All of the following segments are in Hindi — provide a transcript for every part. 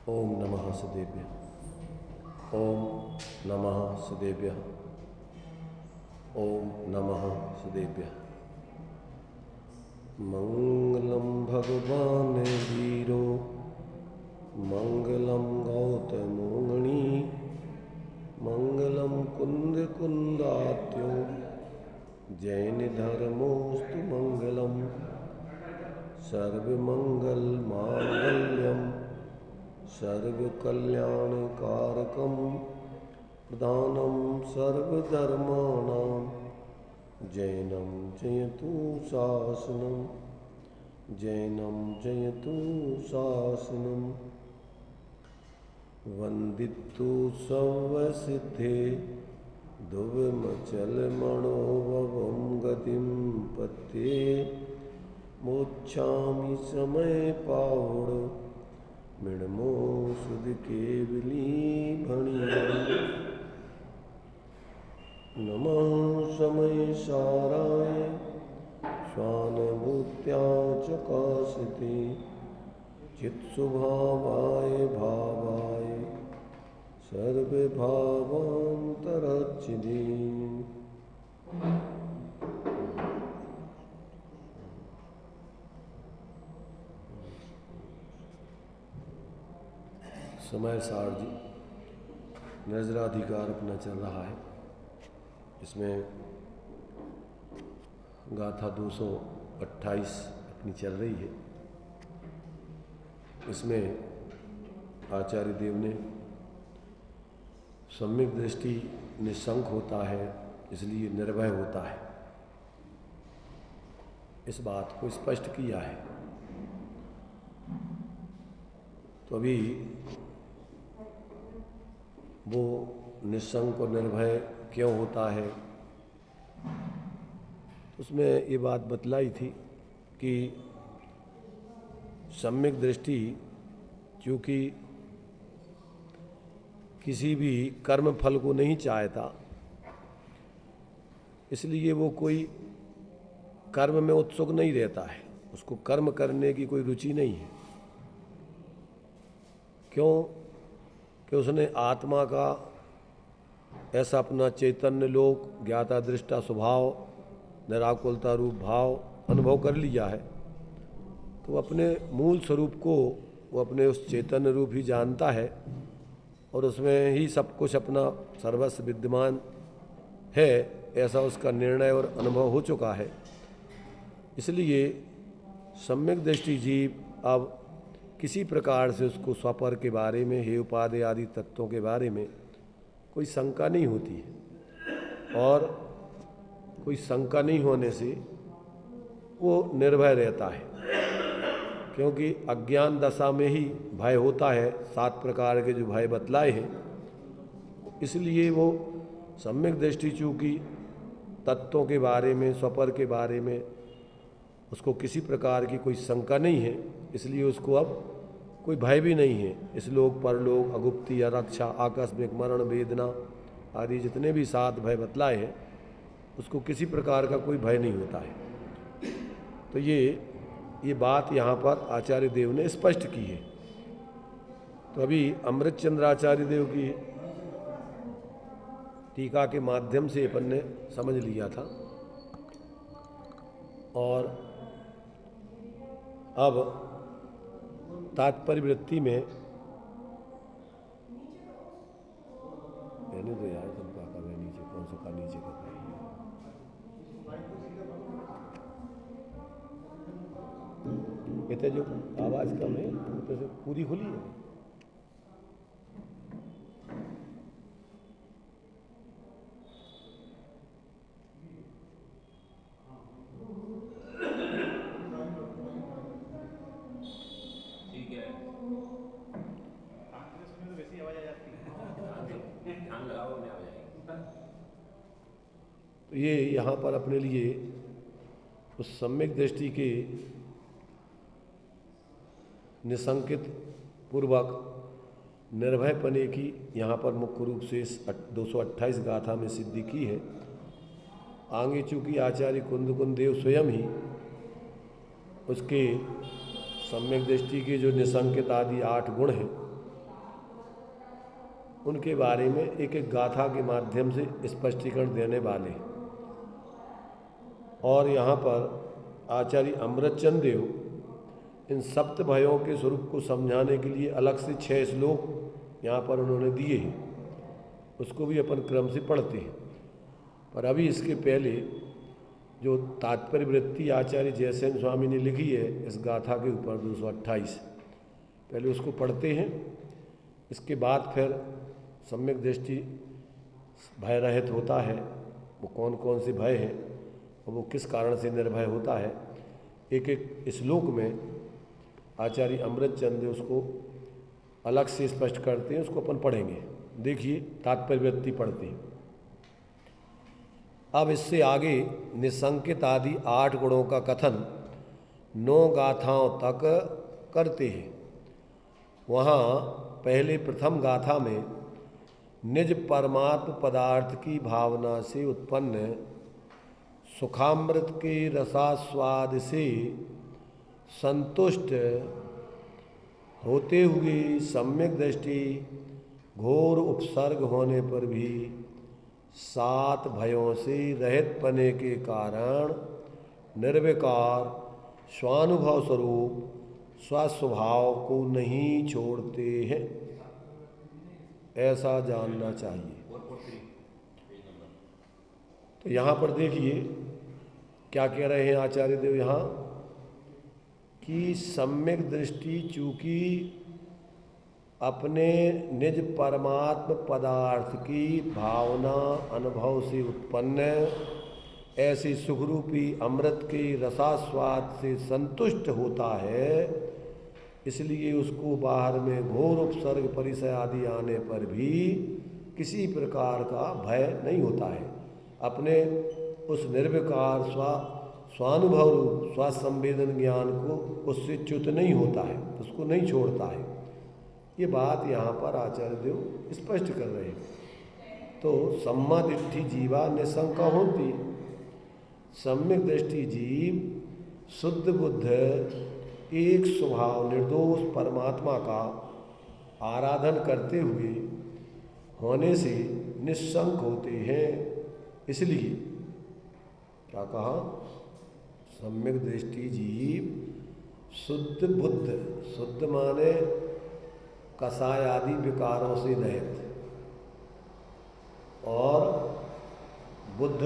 ओम नमः सदेभ्यः। ओम नमः सदेभ्यः। ओम नमः सदेभ्यः। मंगलम भगवान वीरो मंगलम गौतमोमणि मंगलम कुंद कुंदात्यो जैन धर्मोस्तु मंगलम सर्वमंगल मांगल्यम सर्वकल्याणकारकं प्रधानं सर्वधर्माणां जैनं जयतु शासनं जैनं जयतु शासनं वन्दितु सर्वसिद्धे ध्रुवमचलमणोभवं गतिं पत्ये मोक्षामि समय पावड़ मिणमो सुध केवली भणिया नमः समय साराय स्वानुभूत्या चकाशते चित्स्वभावाय भावाय सर्वभावान्तरच्चिदे समय सार जी निर्जराधिकार अपना चल रहा है। इसमें गाथा 228 अपनी चल रही है। इसमें आचार्य देव ने सम्यक दृष्टि निशंक होता है, इसलिए निर्भय होता है, इस बात को स्पष्ट किया है। तो अभी वो निशंक और निर्भय क्यों होता है, उसमें ये बात बतलाई थी कि सम्यक दृष्टि क्योंकि किसी भी कर्म फल को नहीं चाहता, इसलिए वो कोई कर्म में उत्सुक नहीं रहता है, उसको कर्म करने की कोई रुचि नहीं है। क्यों कि उसने आत्मा का ऐसा अपना चैतन्य लोक ज्ञाता दृष्टा स्वभाव निराकुलता रूप भाव अनुभव कर लिया है। तो अपने मूल स्वरूप को वो अपने उस चैतन्य रूप ही जानता है और उसमें ही सब कुछ अपना सर्वस्व विद्यमान है, ऐसा उसका निर्णय और अनुभव हो चुका है। इसलिए सम्यक दृष्टि जीव अब किसी प्रकार से उसको स्वपर के बारे में हे उपाधि आदि तत्वों के बारे में कोई शंका नहीं होती है, और कोई शंका नहीं होने से वो निर्भय रहता है। क्योंकि अज्ञान दशा में ही भय होता है, 7 प्रकार के जो भय बतलाए हैं, इसलिए वो सम्यक दृष्टि चूँकि तत्वों के बारे में स्वपर के बारे में उसको किसी प्रकार की कोई शंका नहीं है, इसलिए उसको अब कोई भय भी नहीं है। इस लोक परलोक अगुप्ति या रक्षा आकस्मिक मरण वेदना आदि जितने भी 7 भय बतलाए हैं, उसको किसी प्रकार का कोई भय नहीं होता है। तो ये बात यहाँ पर आचार्य देव ने स्पष्ट की है। तो अभी अमृतचंद्र आचार्य देव की टीका के माध्यम से अपन ने समझ लिया था, और अब तात्पर्य वृत्ति में कहने दो यार, तुम का कर नीचे कौन सा का नीचे कर रहे हैं। कहते जो आवाज कम है तो पूरी खुली है। तो ये यहाँ पर अपने लिए उस सम्यक दृष्टि के निशंकित पूर्वक निर्भय पने की यहाँ पर मुख्य रूप से इस 228 गाथा में सिद्धि की है। आगे चूँकि आचार्य कुंद देव स्वयं ही उसके सम्यक दृष्टि के जो निसंकित आदि 8 गुण हैं उनके बारे में एक एक गाथा के माध्यम से स्पष्टीकरण देने वाले हैं। और यहाँ पर आचार्य अमृतचंद देव इन सप्त भयों के स्वरूप को समझाने के लिए अलग से 6 श्लोक यहाँ पर उन्होंने दिए हैं, उसको भी अपन क्रम से पढ़ते हैं। पर अभी इसके पहले जो तात्पर्य वृत्ति आचार्य जयसेन स्वामी ने लिखी है इस गाथा के ऊपर 228, पहले उसको पढ़ते हैं। इसके बाद फिर सम्यक दृष्टि भय रहित होता है, वो कौन कौन से भय हैं और वो किस कारण से निर्भय होता है, एक एक श्लोक में आचार्य अमृतचंद उसको अलग से स्पष्ट करते हैं, उसको अपन पढ़ेंगे। देखिए तात्पर्य वृत्ति पढ़ते हैं। अब इससे आगे निसंकित आदि 8 गुणों का कथन 9 गाथाओं तक करते हैं। वहाँ पहले प्रथम गाथा में निज परमात्म पदार्थ की भावना से उत्पन्न सुखामृत के रसास्वाद से संतुष्ट होते हुए सम्यक दृष्टि घोर उपसर्ग होने पर भी 7 भयों से रहित पने के कारण निर्विकार स्वानुभव स्वरूप स्वस्वभाव को नहीं छोड़ते हैं, ऐसा जानना चाहिए। तो यहाँ पर देखिए क्या कह रहे हैं आचार्य देव यहाँ कि सम्यक दृष्टि चूँकि अपने निज परमात्म पदार्थ की भावना अनुभव से उत्पन्न ऐसे सुखरूपी अमृत के रसास्वाद से संतुष्ट होता है, इसलिए उसको बाहर में घोर उपसर्ग परिचय आदि आने पर भी किसी प्रकार का भय नहीं होता है। अपने उस निर्विकार स्वानुभव रूप स्वासंवेदन ज्ञान को उससे च्युत नहीं होता है, उसको नहीं छोड़ता है। ये बात यहाँ पर आचार्य देव स्पष्ट कर रहे हैं। तो सम्मा दृष्टि जीवा निशंका होती, सम्यक दृष्टि जीव शुद्ध बुद्ध एक स्वभाव निर्दोष परमात्मा का आराधन करते हुए होने से निशंक होते हैं। इसलिए क्या कहा, सम्यक दृष्टि जीव शुद्ध बुद्ध, शुद्ध माने कसाय आदि विकारों से रहित, और बुद्ध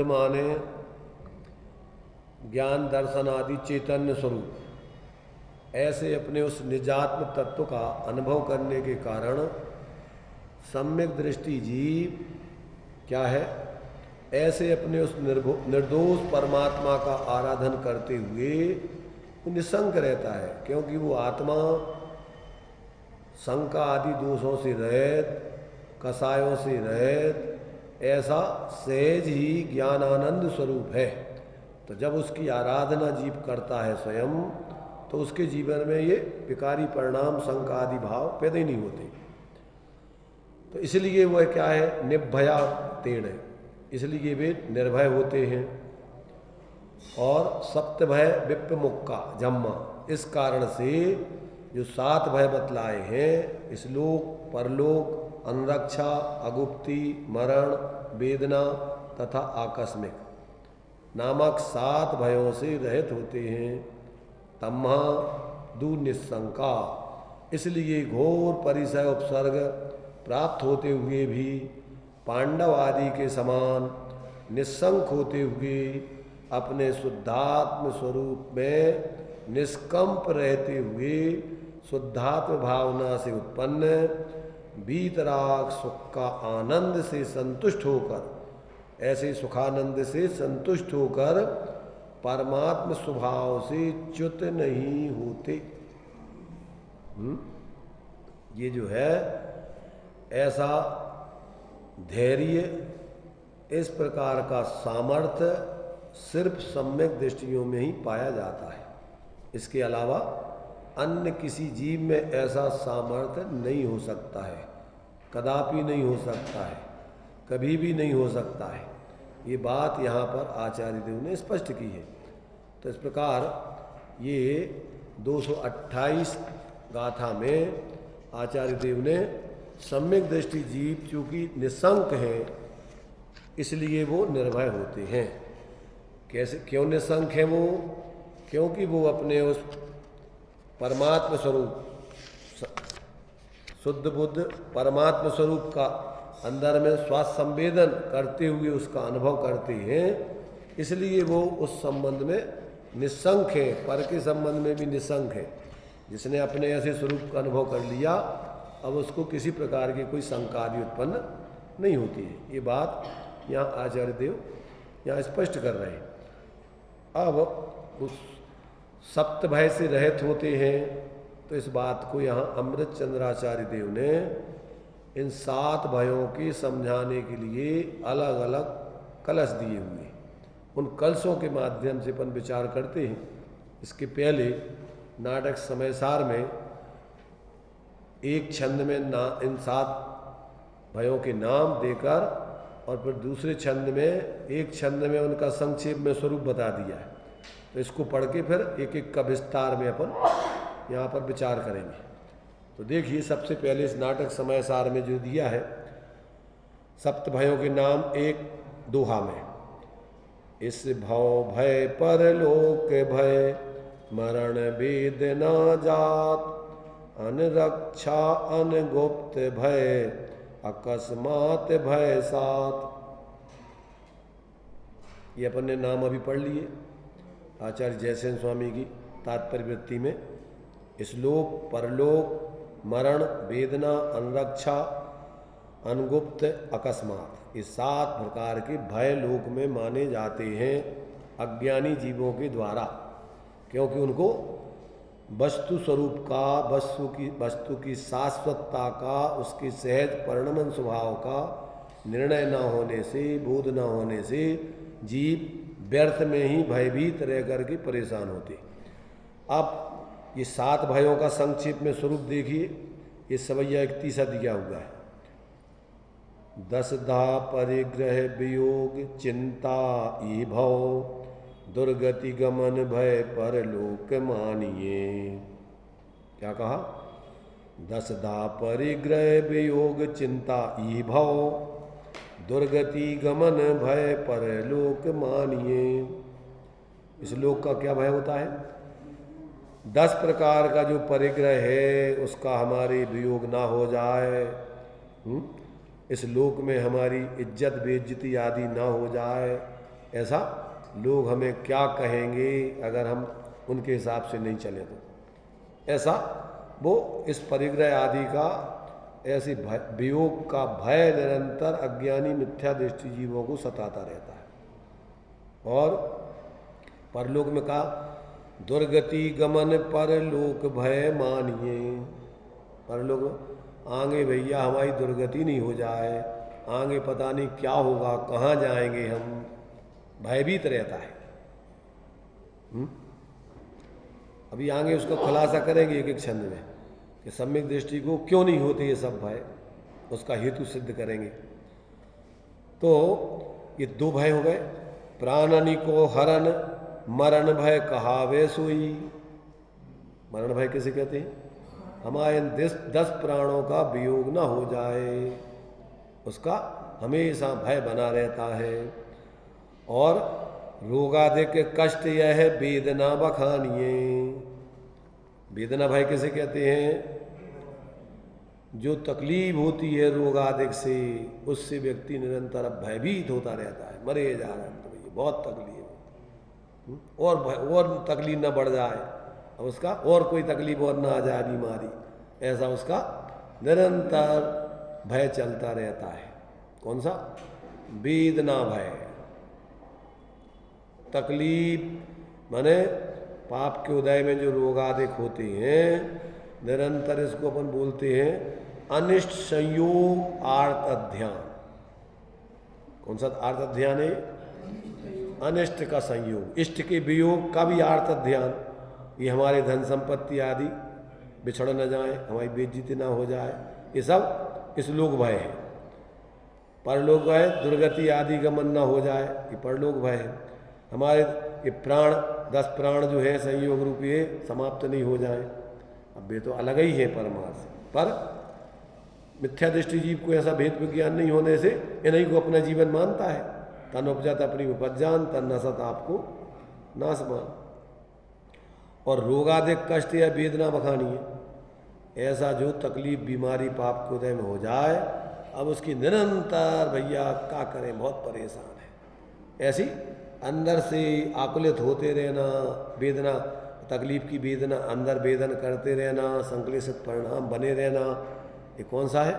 माने ज्ञान दर्शन आदि चैतन्य स्वरूप, ऐसे अपने उस निजात्म तत्व का अनुभव करने के कारण सम्यक दृष्टि जीव क्या है, ऐसे अपने उस निर्दोष परमात्मा का आराधन करते हुए निशंक रहता है, क्योंकि वो आत्मा शंका आदि दोषों से रहित, कसायों से रहित, ऐसा सहज ही ज्ञानानंद स्वरूप है। तो जब उसकी आराधना जीव करता है स्वयं, तो उसके जीवन में ये विकारी परिणाम शंका आदि भाव पैदा ही नहीं होते। तो इसलिए वह क्या है, निर्भया तेण है, इसलिए वे निर्भय होते हैं। और सप्तभय विप्रमुक्का जम्मा, इस कारण से जो 7 भय बतलाए हैं, इस लोक परलोक अनुरक्षा अगुप्ति मरण वेदना तथा आकस्मिक नामक 7 भयों से रहित होते हैं। तम्हा दूर निशंका, इसलिए घोर परिचय उपसर्ग प्राप्त होते हुए भी पांडव आदि के समान निशंक होते हुए अपने शुद्धात्म स्वरूप में निष्कंप रहते हुए शुद्धात्म भावना से उत्पन्न वीतराग सुख का आनंद से संतुष्ट होकर, ऐसे सुखानंद से संतुष्ट होकर परमात्म स्वभाव से च्युत नहीं होते। ये जो है ऐसा धैर्य, इस प्रकार का सामर्थ्य सिर्फ सम्यक दृष्टियों में ही पाया जाता है। इसके अलावा अन्य किसी जीव में ऐसा सामर्थ्य नहीं हो सकता है, कदापि नहीं हो सकता है, कभी भी नहीं हो सकता है। ये बात यहाँ पर आचार्य देव ने स्पष्ट की है। तो इस प्रकार ये 228 गाथा में आचार्य देव ने सम्यक दृष्टि जीव चूंकि निशंक हैं इसलिए वो निर्भय होते हैं। कैसे, क्यों निशंक हैं वो? क्योंकि वो अपने उस परमात्म स्वरूप शुद्ध बुद्ध परमात्म स्वरूप का अंदर में स्वास्थ्य संवेदन करते हुए उसका अनुभव करते हैं, इसलिए वो उस संबंध में निशंक है, पर के संबंध में भी निशंक है। जिसने अपने ऐसे स्वरूप का अनुभव कर लिया अब उसको किसी प्रकार की कोई शंका भी उत्पन्न नहीं होती है। ये बात यहाँ आचार्य देव यहाँ स्पष्ट कर रहे हैं। अब उस सप्त भय से रहित होते हैं, तो इस बात को यहाँ अमृत चंद्राचार्य देव ने इन 7 भयों की समझाने के लिए अलग अलग कलश दिए हुए, उन कलशों के माध्यम से अपन विचार करते हैं। इसके पहले नाटक समयसार में एक छंद में इन 7 भयों के नाम देकर और फिर दूसरे छंद में एक छंद में उनका संक्षेप में स्वरूप बता दिया है। तो इसको पढ़ के फिर एक एक का विस्तार में अपन यहाँ पर विचार करेंगे। तो देखिए, सबसे पहले इस नाटक समयसार में जो दिया है सप्त भयों के नाम एक दोहा में, इस भव भय परलोक भय मरण वेदना जात अनरक्षा अनगुप्त भय अकस्मात भय सात। ये अपन ने नाम अभी पढ़ लिए आचार्य जयसेन स्वामी की तात्पर्य वृत्ति में। इसलोक परलोक मरण वेदना अनरक्षा अनगुप्त अकस्मात, ये 7 प्रकार के भय लोक में माने जाते हैं अज्ञानी जीवों के द्वारा, क्योंकि उनको वस्तु स्वरूप का वस्तु की शाश्वतता का उसके सहज परिणमन स्वभाव का निर्णय न होने से बोध न होने से जीव व्यर्थ में ही भयभीत रह करके परेशान होते। अब ये 7 भयों का संक्षेप में स्वरूप देखिए, ये सवैया 31 दिया हुआ है। 10 धा परिग्रह वियोग चिंता ई भव दुर्गति गमन भय परलोक मानिए। क्या कहा? 10 धा परिग्रह वियोग चिंता ई भव दुर्गति गमन भय परलोक मानिए। इस लोक का क्या भय होता है? 10 प्रकार का जो परिग्रह है उसका हमारी वियोग ना हो जाए, इस लोक में हमारी इज्जत बेइज्जती आदि ना हो जाए। ऐसा लोग हमें क्या कहेंगे अगर हम उनके हिसाब से नहीं चले तो, ऐसा वो इस परिग्रह आदि का ऐसे वियोग का भय निरंतर अज्ञानी मिथ्या दृष्टि जीवों को सताता रहता है। और परलोक में कहा दुर्गति गमन परलोक भय मानिए। परलोक में आगे भैया हमारी दुर्गति नहीं हो जाए, आगे पता नहीं क्या होगा, कहाँ जाएंगे हम, भयभीत रहता है। अभी आगे उसका खुलासा करेंगे एक एक छंद में कि सम्यक दृष्टि को क्यों नहीं होते ये सब भय, उसका हेतु सिद्ध करेंगे। तो ये 2 भय हो गए, प्राणनि को हरण मरण भय कहावे सोई। मरण भय किसे कहते हैं? हमारे 10 प्राणों का वियोग ना हो जाए, उसका हमेशा भय बना रहता है। और रोगादिक कष्ट यह है वेदना बखानिए। वेदना भय किसे कहते हैं? जो तकलीफ होती है रोगादिक से, उससे व्यक्ति निरंतर भयभीत होता रहता है, मरे जा रहा है तो भैया बहुत तकलीफ, और तकलीफ ना बढ़ जाए, अब उसका और कोई तकलीफ और ना आ जाए बीमारी, ऐसा उसका निरंतर भय चलता रहता है। कौन सा? वेदना भय। तकलीफ माने पाप के उदय में जो रोगादिक होते हैं, निरंतर इसको अपन बोलते हैं अनिष्ट संयोग आर्त अध्यान। कौन सा आर्त अध्यान है? अनिष्ट का संयोग, इष्ट के वियोग का भी आर्त अध्यान। ये हमारे धन संपत्ति आदि बिछड़ न जाए, हमारी बेइज्जती ना हो जाए, ये सब इस लोक भय है। परलोक भय दुर्गति आदि गमन न हो जाए, ये परलोक भय है। हमारे ये प्राण 10 प्राण जो है संयोग रूपी है समाप्त नहीं हो जाए। अब वे तो अलग ही है परमार्थ से, पर मिथ्या दृष्टि जीव को ऐसा भेद विज्ञान नहीं होने से इन्हीं को अपना जीवन मानता है। तन उपजत अपनी उपज जान, तन नसत आपको नाश मान। और रोगाधिक कष्ट या वेदना बखानी है, ऐसा जो तकलीफ बीमारी पाप के उदय में हो जाए, अब उसकी निरंतर भैया क्या करें, बहुत परेशान है। ऐसी अंदर से आकुलित होते रहना, वेदना तकलीफ की वेदना अंदर वेदन करते रहना, संक्लेशित परिणाम बने रहना, ये कौन सा है?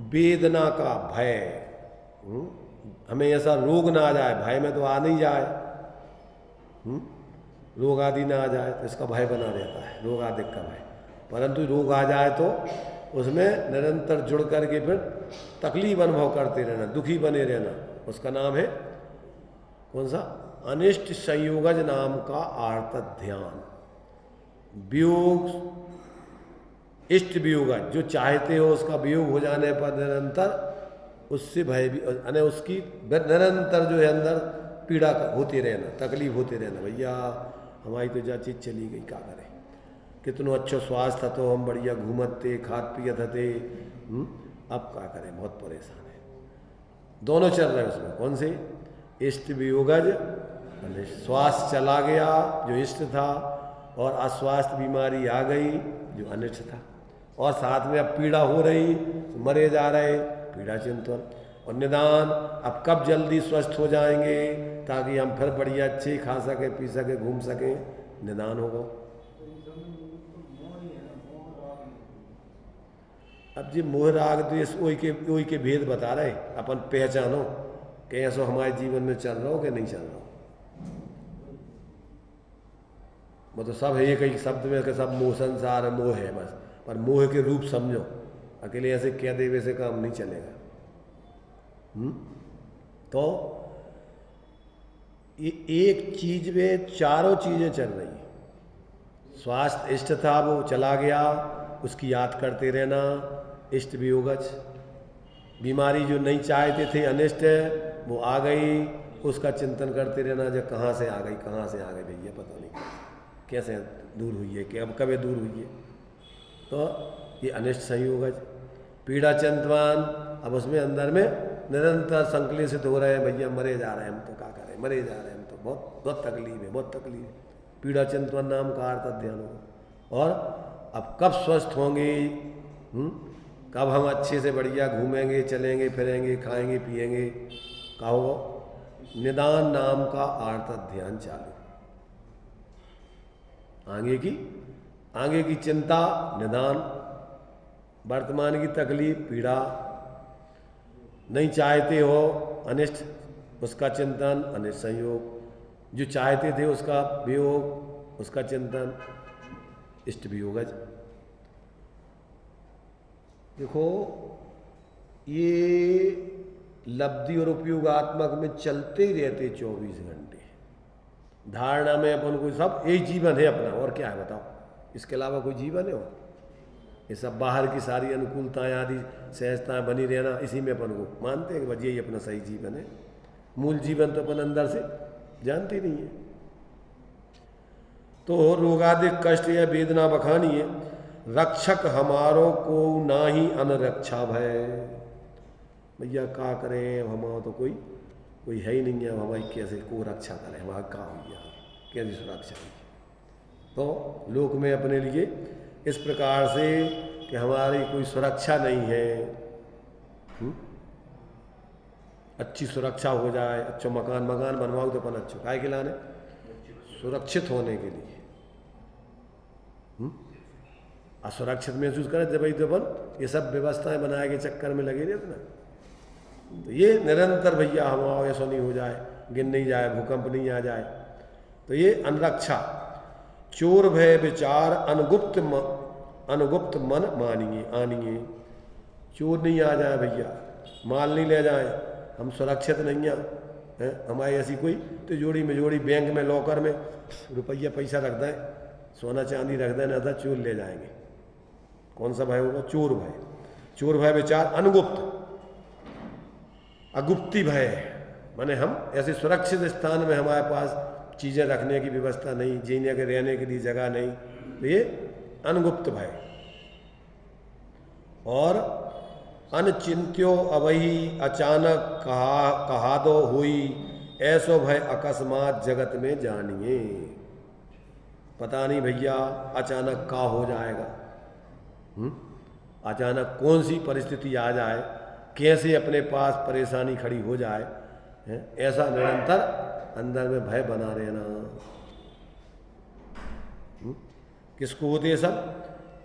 वेदना का भय। हमें ऐसा रोग ना आ जाए, भय में तो आ नहीं जाए, रोग आदि ना आ जाए तो इसका भय बना रहता है, रोग आदि का भय। परंतु रोग आ जाए तो उसमें निरंतर जुड़ करके फिर तकलीफ अनुभव करते रहना, दुखी बने रहना, उसका नाम है कौन सा? अनिष्ट संयोगज नाम का आर्त ध्यान। वियोग, इष्ट वियोगज, जो चाहते हो उसका वियोग हो जाने पर निरंतर उससे भय भी, यानी उसकी निरंतर जो है अंदर पीड़ा होती रहना, तकलीफ होती रहना। भैया हमारी तो जा चीज चली गई, क्या करें, कितनो अच्छो स्वास्थ्य तो हम बढ़िया घूमते खात पियत थे, अब क्या करें, बहुत परेशान है। दोनों चल रहे हैं उसमें, कौन से? इष्ट वियोगज, स्वास्थ्य चला गया जो इष्ट था, और अस्वास्थ्य बीमारी आ गई जो अनिष्ट था, और साथ में अब पीड़ा हो रही, मरे जा रहे, पीड़ा चिंतन। और निदान, अब कब जल्दी स्वस्थ हो जाएंगे ताकि हम फिर बढ़िया अच्छे खा सके, पी सके, घूम सके, निदान होगा। अब जी मोह राग द्वेष वही के भेद बता रहे, अपन पहचानो कि ऐसा हमारे जीवन में चल रहा हो कि नहीं चल रहा हो। मतलब सब है, एक ही शब्द में कि सब मोह, संसार मोह है बस, पर मोह के रूप समझो, अकेले ऐसे कह दे वैसे काम नहीं चलेगा। तो ये एक चीज में चारों चीजें चल रही हैं। स्वास्थ्य इष्ट था वो चला गया, उसकी याद करते रहना, इष्ट वियोगज। बीमारी जो नहीं चाहते थे अनिष्ट वो आ गई, उसका चिंतन करते रहना, जब कहाँ से आ गई, कहाँ से आ गई भैया पता नहीं कैसे दूर हुई है, कि अब कभी दूर हुई है। तो ये अनिष्ट संयोगज। पीड़ा चिंतवान, अब उसमें अंदर में निरंतर संक्लेशित हो रहे हैं, भैया मरे जा रहे हैं हम, तो क्या करें, मरे जा रहे हैं हम, तो बहुत बहुत तकलीफ है, बहुत तकलीफ है। पीड़ा चिंतवन नाम का अर्थ ध्यान होगा। और अब कब स्वस्थ होंगे, कब हम अच्छे से बढ़िया घूमेंगे, चलेंगे, फिरेंगे, खाएंगे, पिएंगे, क्या होगा? निदान नाम का आर्त ध्यान चालू। आगे की चिंता निदान, वर्तमान की तकलीफ पीड़ा, नहीं चाहते हो अनिष्ट, उसका चिंतन अनिष्ट संयोग, जो चाहते थे उसका वियोग, उसका चिंतन इष्ट वियोगज। देखो ये लब्धि और उपयोगात्मक में चलते ही रहते 24 घंटे। धारणा में अपन को सब यही जीवन है अपना, और क्या है बताओ, इसके अलावा कोई जीवन है? और ये सब बाहर की सारी अनुकूलताएं आदि सहजताएं बनी रहना, इसी में अपन को मानते हैं कि बस यही अपना सही जीवन है। मूल जीवन तो अपन अंदर से जानते नहीं है। तो रोगादिक कष्ट या वेदना बखानी है, रक्षक हमारों को ना ही अनरक्षा भय। भैया क्या करें, अब हमारा तो कोई है ही नहीं है, हमारी कैसे को रक्षा करें, हमारा क्या हुई, कैसी सुरक्षा हुई। तो लोक में अपने लिए इस प्रकार से कि हमारी कोई सुरक्षा नहीं है, अच्छी सुरक्षा हो जाए, अच्छा मकान बनवाओ तो अपन अच्छा काय के लाने, सुरक्षित होने के लिए। असुरक्षित महसूस करें जब तो अपन ये सब व्यवस्थाएं बनाए के चक्कर में लगे रहते ना, तो ये निरंतर भैया हमारा ऐसा नहीं हो जाए, गिन नहीं जाए, भूकंप नहीं आ जाए, तो ये अनरक्षा। चोर भय विचार अनुगुप्त मन मानिए आनिए। चोर नहीं आ जाए भैया, माल नहीं ले जाए, हम सुरक्षित नहीं हैं, हमारी ऐसी कोई तिजोरी मेजोरी बैंक में लॉकर में रुपया पैसा रख दें, सोना चांदी रख दें, ना था चोर ले जाएंगे। कौन सा भय होगा? चोर भय। चोर भय विचार अनुगुप्त, अगुप्ती भय, माने हम ऐसे सुरक्षित स्थान में हमारे पास चीज़ें रखने की व्यवस्था नहीं, जीने के रहने के लिए जगह नहीं, तो ये अनगुप्त भय। और अनचिंत्यो अवही अचानक कहा दो हुई, ऐसो भय अकस्मात जगत में जानिए। पता नहीं भैया अचानक का हो जाएगा, अचानक कौन सी परिस्थिति आ जाए, कैसे अपने पास परेशानी खड़ी हो जाए, ऐसा निरंतर अंदर में भय बना रहना। किसको होते ये सब?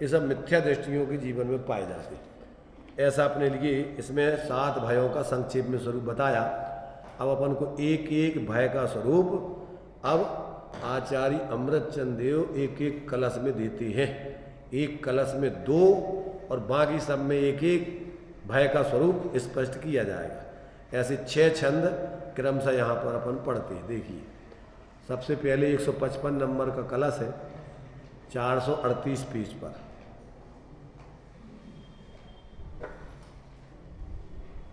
ये सब मिथ्या दृष्टियों के जीवन में पाए जाते। ऐसा अपने लिए इसमें 7 भयों का संक्षेप में स्वरूप बताया। अब अपन को एक एक भय का स्वरूप अब आचार्य अमृतचंद देव एक एक कलश में देते हैं। एक कलश में 2 और बाकी सब में एक एक भय का स्वरूप स्पष्ट किया जाएगा। ऐसे 6 छंद क्रमशः यहाँ पर अपन पढ़ते हैं। देखिए, सबसे पहले 155 नंबर का कलश है, 438 पेज पर।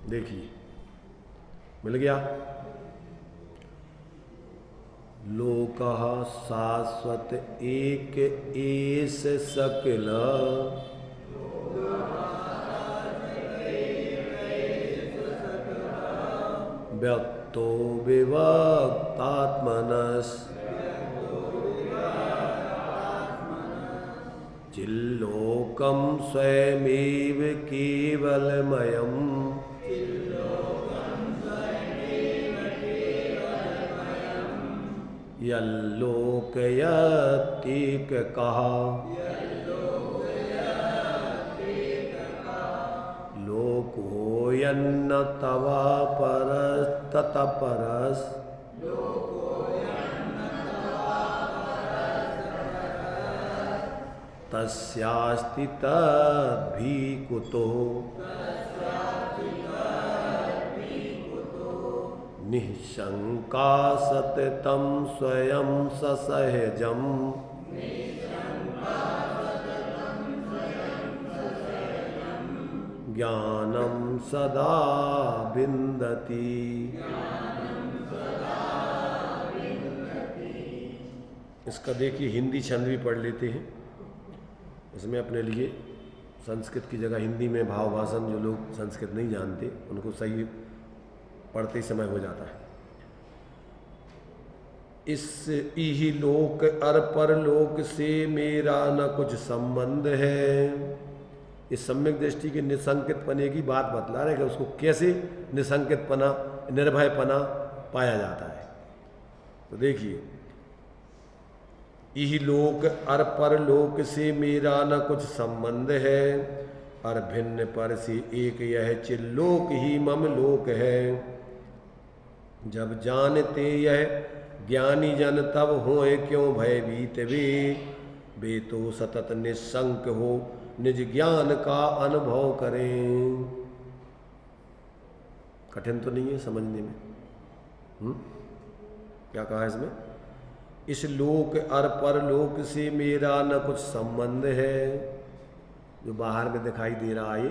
देखिए, मिल गया। लोकः शाश्वत एक एस सकल, व्यक्तो विभक्तात्मनस्, चिल्लोकं स्वयमेव केवलमयम्, यल्लोकयत्येकः, लोकोऽयन्न तवा परस्ततः परस्, तस्यास्ति तद्भिकुतो, निःशङ्का सततं स्वयं ससहजम्, ज्ञानं सदा विन्दति। इसका देखिए हिंदी छंद भी पढ़ लेते हैं। इसमें अपने लिए संस्कृत की जगह हिंदी में भाव भाषण, जो लोग संस्कृत नहीं जानते उनको सही पढ़ते समय हो जाता है। इस इही लोक अर परलोक से मेरा न कुछ संबंध है। इस सम्यक दृष्टि के निसंकितपने की बात बतला रहे कि उसको कैसे निसंकितपना, निर्भयपना पाया जाता है। तो देखिए, इही लोक अर परलोक से मेरा न कुछ संबंध है, अर भिन्न पर से एक यह चिल्लोक ही मम लोक है। जब जानते यह ज्ञानी जन तब होए क्यों भयभीत वे तो सतत निशंक हो निज ज्ञान का अनुभव करें। कठिन तो नहीं है समझने में? क्या कहा है इसमें? इस लोक अर परलोक से मेरा न कुछ संबंध है। जो बाहर में दिखाई दे रहा है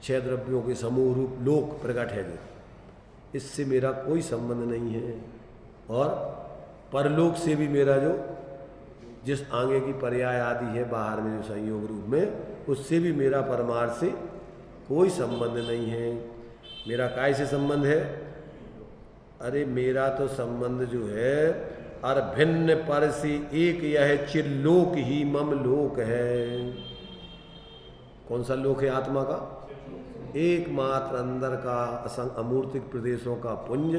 6 द्रव्यों के समूह रूप लोक प्रकट है, जो इससे मेरा कोई संबंध नहीं है। और परलोक से भी मेरा जो जिस आगे की पर्याय आदि है बाहर में जो संयोग रूप में, उससे भी मेरा परमार्थ से कोई संबंध नहीं है। मेरा काय से संबंध है? अरे मेरा तो संबंध जो है अर भिन्न पर से एक यह चिल्लोक ही मम लोक है। कौन सा लोक है आत्मा का? एकमात्र अंदर का अमूर्तिक प्रदेशों का पुंज,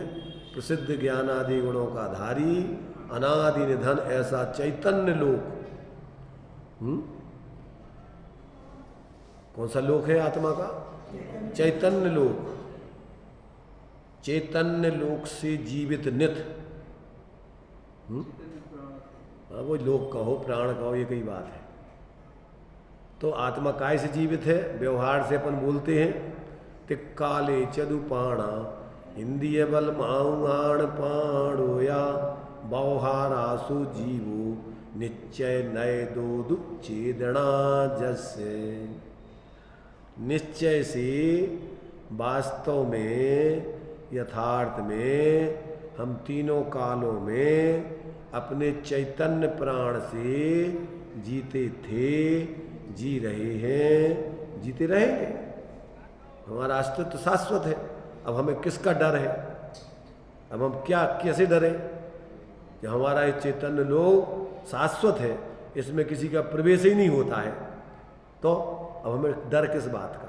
प्रसिद्ध ज्ञान आदि गुणों का धारी, अनादि निधन ऐसा चैतन्य लोक। कौन सा लोक है आत्मा का? चैतन्य लोक। चैतन्य लोक से जीवित नित, वो लोक कहो प्राण कहो ये कई बात है। तो आत्मा काय से जीवित है? व्यवहार से अपन बोलते हैं तिक्काले चदुपाणा इंद्रिय बल माउआण पाणोया बौहारासु जीवो निश्चय नय दो दुच्छेदना जैसे। निश्चय से वास्तव में, यथार्थ में हम तीनों कालों में अपने चैतन्य प्राण से जीते थे, जी रहे हैं, जीते रहेंगे। हमारा अस्तित्व शाश्वत है। अब हमें किसका डर है? अब हम क्या कैसे डरें कि हमारा ये चैतन्य लोक शाश्वत है, इसमें किसी का प्रवेश ही नहीं होता है, तो अब हमें डर किस बात का?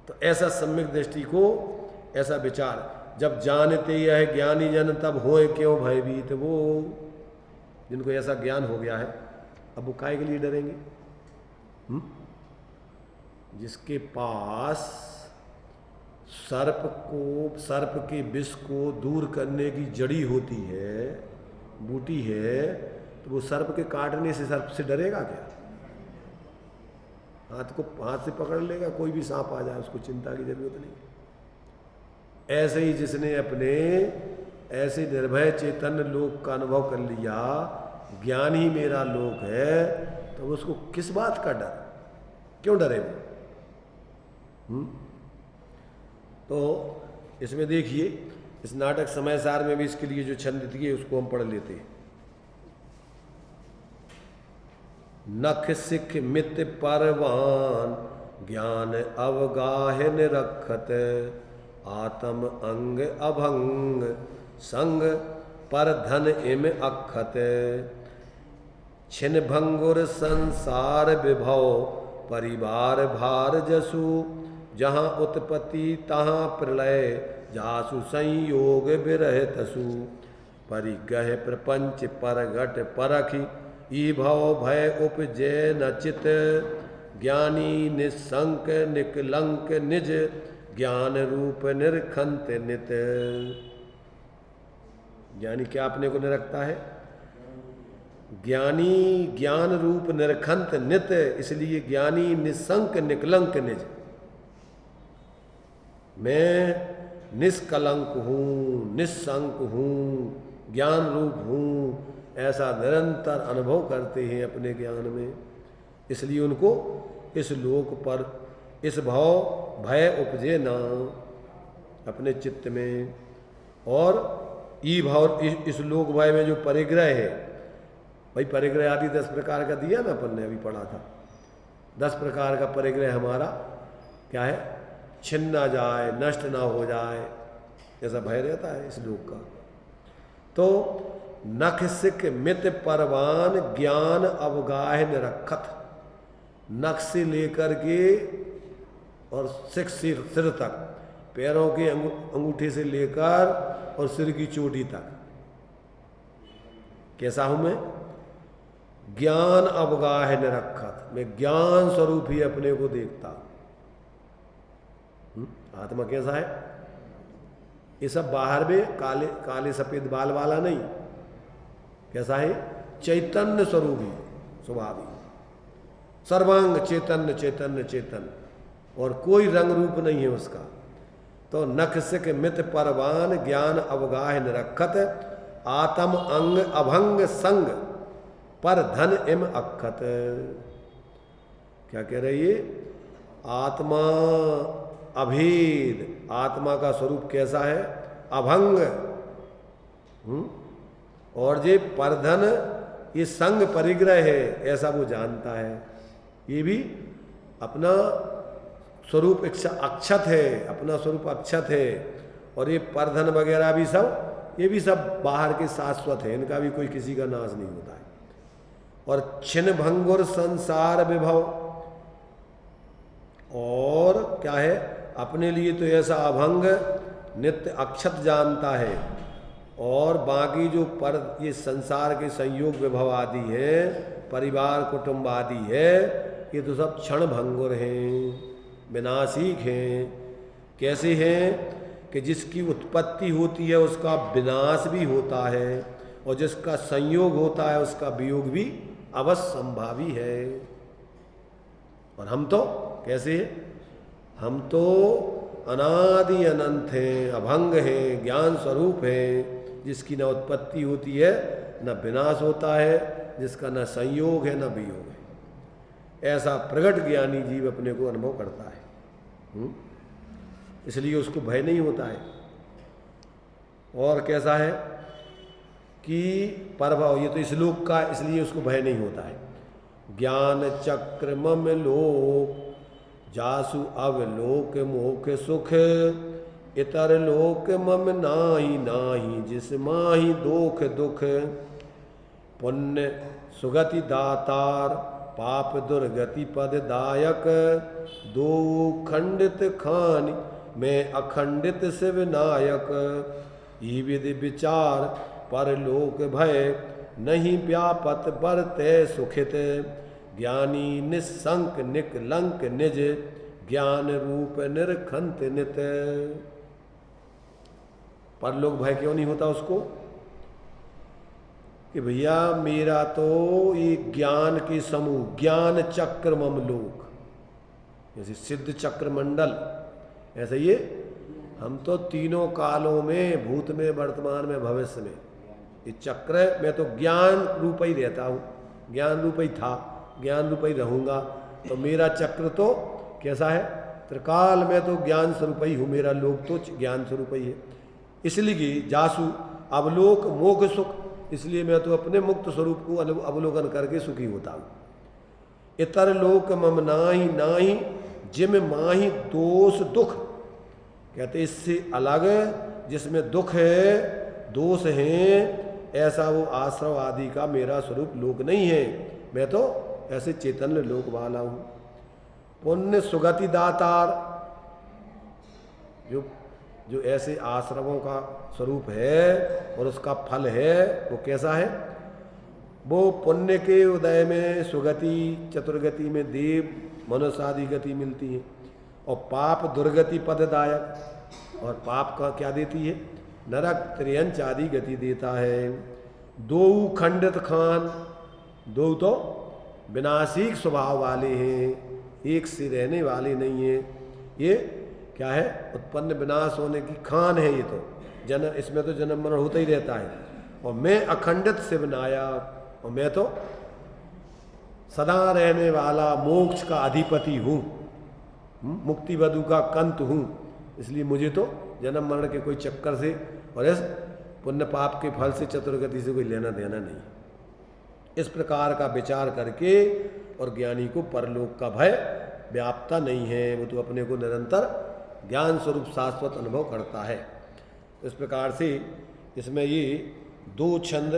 तो ऐसा सम्यक दृष्टि को, ऐसा विचार, जब जानते यह ज्ञानी जन तब होए क्यों भयभीत। वो जिनको ऐसा ज्ञान हो गया है, अब वो काहे के लिए डरेंगे? जिसके पास सर्प के विष को दूर करने की जड़ी होती है, बूटी है, तो वो सर्प के काटने से सर्प से डरेगा क्या? हाथ से पकड़ लेगा, कोई भी सांप आ जाए उसको चिंता की जरूरत नहीं। ऐसे ही जिसने अपने ऐसे निर्भय चैतन्य लोक का अनुभव कर लिया, ज्ञान ही मेरा लोक है, तो उसको किस बात का डर? क्यों डरे वो? तो इसमें देखिए, इस नाटक समय सार में भी इसके लिए जो छंद दिए उसको हम पढ़ लेते हैं। नख सिख मित परवान ज्ञान अवगाहन रखत, आत्म अंग अभंग संग पर धन इम अखत। छिन भंगुर संसार विभव परिवार भार जसु, जहाँ उत्पत्ति तहाँ प्रलय जासु संयोग विरह तसु। परिगह प्रपंच परगट परखि ईभव भय उपजय न चित, ज्ञानी निसंक निकलंक निज ज्ञान रूप निरखंत नित। ज्ञानी क्या अपने को निरखता है? ज्ञानी ज्ञान रूप निरखंत नित, इसलिए ज्ञानी निसंक निकलंक निज। मैं निष्कलंक हूँ, निस्संक हूँ, ज्ञान रूप हूँ, ऐसा निरंतर अनुभव करते हैं अपने ज्ञान में। इसलिए उनको इस लोक पर इस भाव भय उपजे ना अपने चित्त में। और ई भाव इस लोक भय में जो परिग्रह है, भाई परिग्रह आदि 10 प्रकार का दिया ना, अपन ने अभी पढ़ा था। 10 प्रकार का परिग्रह हमारा क्या है? छिन ना जाए, नष्ट ना हो जाए, ऐसा भय रहता है इस लोक का। तो नख सिख मित परवान ज्ञान अवगाहन रखत। नख से लेकर के और सिख सिर तक, पैरों के अंगूठे से लेकर और सिर की चोटी तक कैसा हूं मैं? ज्ञान अवगाहन रखत, मैं ज्ञान स्वरूप ही अपने को देखता। आत्मा कैसा है? ये सब बाहर में काले काले सफेद बाल वाला नहीं। कैसा है? चैतन्य स्वरूपी स्वभावी, सर्वांग चैतन्य चैतन्य चैतन्य, और कोई रंग रूप नहीं है उसका। तो नख सिख मित परवान ज्ञान अवगाहन रखत, आत्म अंग अभंग संग पर धन इम अखत। क्या कह रही है? आत्मा अभेद, आत्मा का स्वरूप कैसा है? अभंग। और जे परधन, ये संग परिग्रह है, ऐसा वो जानता है। ये भी अपना स्वरूप अक्षत है, अपना स्वरूप अक्षत है। और ये परधन वगैरह भी सब, ये भी सब बाहर के शाश्वत है, इनका भी कोई किसी का नाश नहीं होता है। और छिन भंगुर संसार विभव, और क्या है? अपने लिए तो ऐसा अभंग नित्य अक्षत जानता है, और बाकी जो पर ये संसार के संयोग विभव आदि है, परिवार कुटुंब आदि है, ये तो सब क्षण भंगुर हैं, विनाशिक हैं। कैसे हैं? कि जिसकी उत्पत्ति होती है उसका विनाश भी होता है, और जिसका संयोग होता है उसका वियोग भी अवश्य संभावी है। और हम तो कैसे हैं? हम तो अनादि अनंत हैं, अभंग हैं, ज्ञान स्वरूप हैं, जिसकी न उत्पत्ति होती है न विनाश होता है, जिसका न संयोग है न वियोग है। ऐसा प्रगट ज्ञानी जीव अपने को अनुभव करता है। इसलिए उसको भय नहीं होता है। और कैसा है कि परभव, ये तो इस लोक का, इसलिए उसको भय नहीं होता है। ज्ञान चक्र मम लोक जासु अवलोक मोख सुख, इतर लोक मम नाही नाही जिस माही दोख दुख। पुण्य सुगति दातार पाप दुर्गति पद दायक, दो खंडित खान में अखंडित शिव नायक। ई विधि विचार परलोक भय नहीं व्यापत बरते सुखित, ज्ञानी निस्संक निकलंक निज ज्ञान रूप निरखंत नित। परलोक भय क्यों नहीं होता उसको कि भैया मेरा तो ये ज्ञान के समूह, ज्ञान चक्र मम लोक, जैसे सिद्ध चक्र मंडल, ऐसे ये हम तो तीनों कालों में, भूत में, वर्तमान में, भविष्य में, ये चक्र मैं तो ज्ञान रूप ही रहता हूँ, ज्ञान रूप ही था, ज्ञान रूप ही रहूँगा। तो मेरा चक्र तो कैसा है, त्रिकाल में तो ज्ञान स्वरूप ही हूँ, मेरा लोक तो ज्ञान स्वरूप ही है। इसलिए कि जासु अवलोक मोख सुख, इसलिए मैं तो अपने मुक्त स्वरूप को अवलोकन करके सुखी होता हूँ। इतर लोक मम नाही नाही जिम माही दोष दुख, कहते इससे अलग जिसमें दुख है, दोष है, ऐसा वो आश्रव आदि का मेरा स्वरूप लोक नहीं है, मैं तो ऐसे चैतन्य लोक वाला हूँ। पुण्य सुगति दातार, जो ऐसे आश्रमों का स्वरूप है और उसका फल है, वो कैसा है, वो पुण्य के उदय में सुगति, चतुर्गति में देव मनुष्य आदि गति मिलती है, और पाप दुर्गति पददायक, और पाप का क्या देती है, नरक त्रियंच आदि गति देता है। दो खंडित खान, दो तो विनाशिक स्वभाव वाले हैं, एक से रहने वाले नहीं है। ये क्या है, उत्पन्न विनाश होने की खान है ये तो, जन्म, इसमें तो जन्म मरण होता ही रहता है। और मैं अखंडित शिव नायक, और मैं तो सदा रहने वाला मोक्ष का अधिपति हूँ, मुक्ति बधु का कंत हूँ, इसलिए मुझे तो जन्म मरण के कोई चक्कर से और इस पुण्य पाप के फल से, चतुर्गति से कोई लेना देना नहीं। इस प्रकार का विचार करके और ज्ञानी को परलोक का भय व्याप्ता नहीं है, वो तो अपने को निरंतर ज्ञान स्वरूप शाश्वत अनुभव करता है। इस प्रकार से इसमें ये दो छंद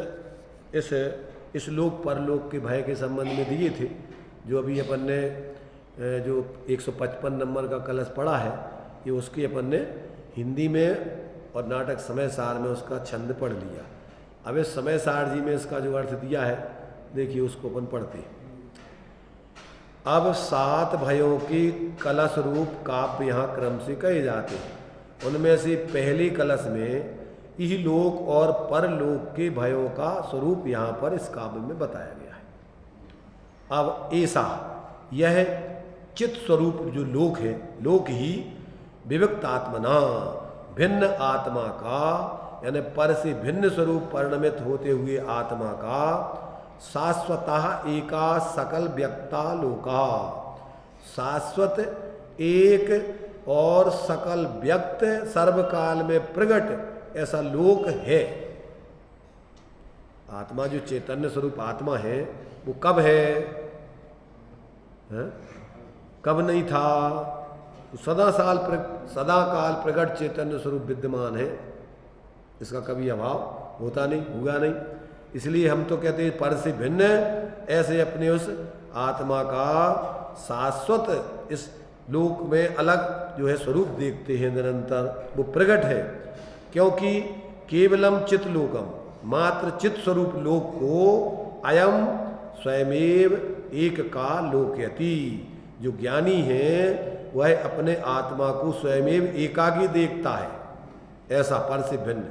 इस लोक परलोक के भय के संबंध में दिए थे, जो अभी अपन ने जो 155 नंबर का कलश पढ़ा है, ये उसके अपन ने हिंदी में और नाटक समय सार में उसका छंद पढ़ लिया। अब इस समय सार जी में इसका जो अर्थ दिया है, देखिए उसको अपन पढ़ते हैं। अब 7 भयों की कलश रूप काव्य यहाँ क्रम से कहे जाते हैं। उनमें से पहले कलश में इहलोक और परलोक के भयों का स्वरूप यहाँ पर इस काव्य में बताया गया है। अब ऐसा यह चित स्वरूप जो लोक है, लोक ही विविक्त आत्मना, भिन्न आत्मा का, यानी पर से भिन्न स्वरूप परिणमित होते हुए आत्मा का, शाश्वतः एका सकल व्यक्ता लोका, शाश्वत एक और सकल व्यक्त सर्वकाल में प्रगट ऐसा लोक है। आत्मा जो चैतन्य स्वरूप आत्मा है, वो कब है, कब नहीं था, सदा काल प्रगट चैतन्य स्वरूप विद्यमान है, इसका कभी अभाव होता नहीं, होगा नहीं। इसलिए हम तो कहते हैं पर से भिन्न ऐसे अपने उस आत्मा का शाश्वत इस लोक में अलग जो है स्वरूप देखते हैं निरंतर, वो प्रगट है। क्योंकि केवलम चित लोकम, मात्र चित स्वरूप लोक को अयम स्वयमेव एक का लोकयति, जो ज्ञानी है वह अपने आत्मा को स्वयमेव एकाकी देखता है, ऐसा पर से भिन्न।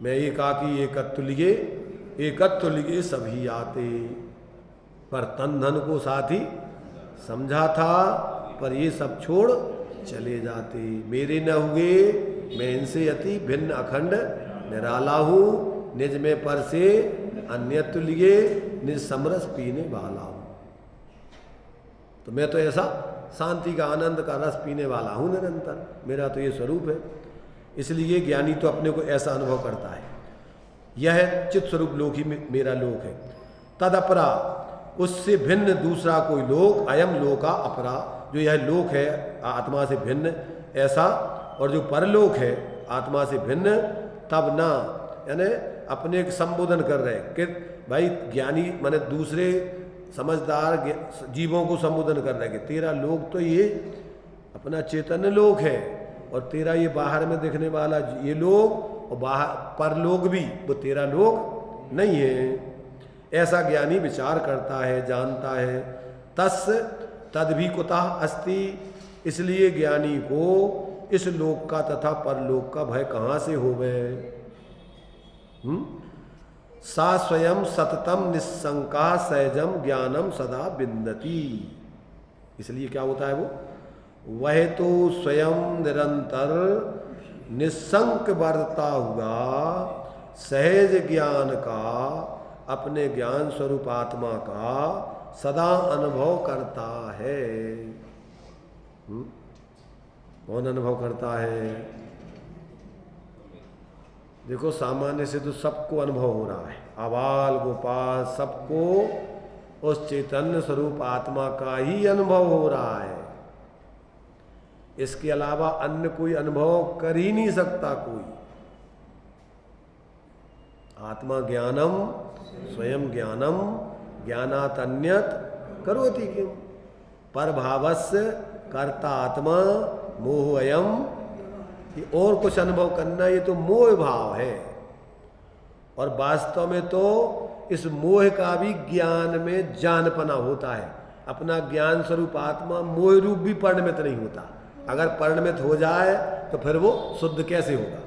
मैं एकाकी एकत्व लिए सभी आते, पर तन धन को साथी समझा था, पर ये सब छोड़ चले जाते। मेरे न हुए मैं इनसे अति भिन्न अखंड निराला हूँ, निज में पर से अन्यत्व लिए निज समरस पीने वाला हूँ। तो मैं तो ऐसा शांति का आनंद का रस पीने वाला हूँ निरंतर, मेरा तो ये स्वरूप है। इसलिए ज्ञानी तो अपने को ऐसा अनुभव करता है, यह चित स्वरूप लोक ही मेरा लोक है। तद अपरा, उससे भिन्न दूसरा कोई लोक, अयम लोका अपरा, जो यह लोक है आत्मा से भिन्न ऐसा, और जो परलोक है आत्मा से भिन्न, तब ना, यानी अपने संबोधन कर रहे हैं कि भाई ज्ञानी माने दूसरे समझदार जीवों को संबोधन कर रहे हैं कि तेरा लोक तो ये अपना चैतन्य लोक है, और तेरा ये बाहर में दिखने वाला ये लोक और बाहर परलोक भी वो तेरा लोक नहीं है। ऐसा ज्ञानी विचार करता है, जानता है। तस् तद भी कुतः अस्ति, इसलिए ज्ञानी को इस लोक का तथा परलोक का भय कहाँ से होवे। सा स्वयं सततम निस्संका सहजम ज्ञानम सदा बिंदती, इसलिए क्या होता है वह तो स्वयं निरंतर निस्संक बरता हुआ सहज ज्ञान का, अपने ज्ञान स्वरूप आत्मा का सदा अनुभव करता है। कौन अनुभव करता है? देखो सामान्य से तो सबको अनुभव हो रहा है, आबाल गोपाल सबको उस चैतन्य स्वरूप आत्मा का ही अनुभव हो रहा है। इसके अलावा अन्य कोई अनुभव कर ही नहीं सकता कोई। आत्मा ज्ञानम स्वयं ज्ञानम ज्ञानात् अन्यत् करोति किम, परभावस्य कर्ता आत्मा मोह अयम, ये और कुछ अनुभव करना ये तो मोह भाव है, और वास्तव में तो इस मोह का भी ज्ञान में जानपना होता है। अपना ज्ञान स्वरूप आत्मा मोह रूप भी परिणमित नहीं होता, अगर परिणमित हो जाए तो फिर वो शुद्ध कैसे होगा?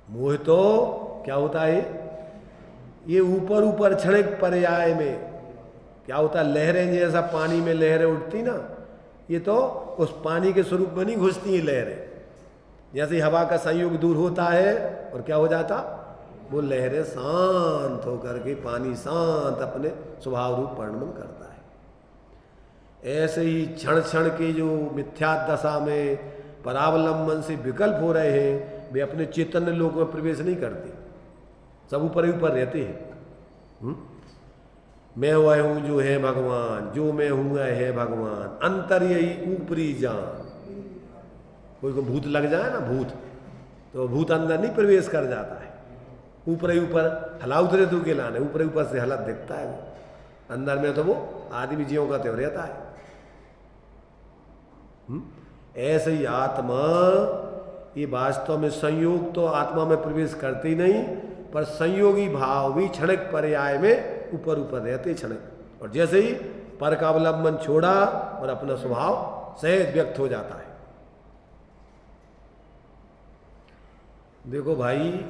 मोह तो क्या होता है, ये ऊपर ऊपर क्षणिक पर्याय में क्या होता है, लहरें जैसा पानी में लहरें उठती ना, ये तो उस पानी के स्वरूप में नहीं घुसती है लहरें, जैसे हवा का संयोग दूर होता है और क्या हो जाता, वो लहरें शांत होकर के पानी शांत अपने स्वभाव रूप परिणमन करता है। ऐसे ही क्षण क्षण की जो मिथ्या दशा में परावलंबन से विकल्प हो रहे हैं, वे अपने चैतन्य लोक में प्रवेश नहीं करते, सब ऊपर ही ऊपर रहते हैं। मैं वह हूं जो है भगवान, जो मैं हूं वह है भगवान, अंतर यही ऊपरी जान। कोई को भूत लग जाए ना, भूत तो भूत अंदर नहीं प्रवेश कर जाता है, ऊपर ही ऊपर हला उतरे तो के लाने, ऊपर ही ऊपर से हला दिखता है, वो अंदर में तो वो आदमी जीवों का त्यों रहता है। ऐसे ही आत्मा, ये वास्तव में संयोग तो आत्मा में प्रवेश करते ही नहीं, पर संयोगी भाव भी क्षणिक पर्याय में ऊपर ऊपर रहते क्षणिक, और जैसे ही पर का अवलंबन छोड़ा और अपना स्वभाव सहज व्यक्त हो जाता है। देखो भाई,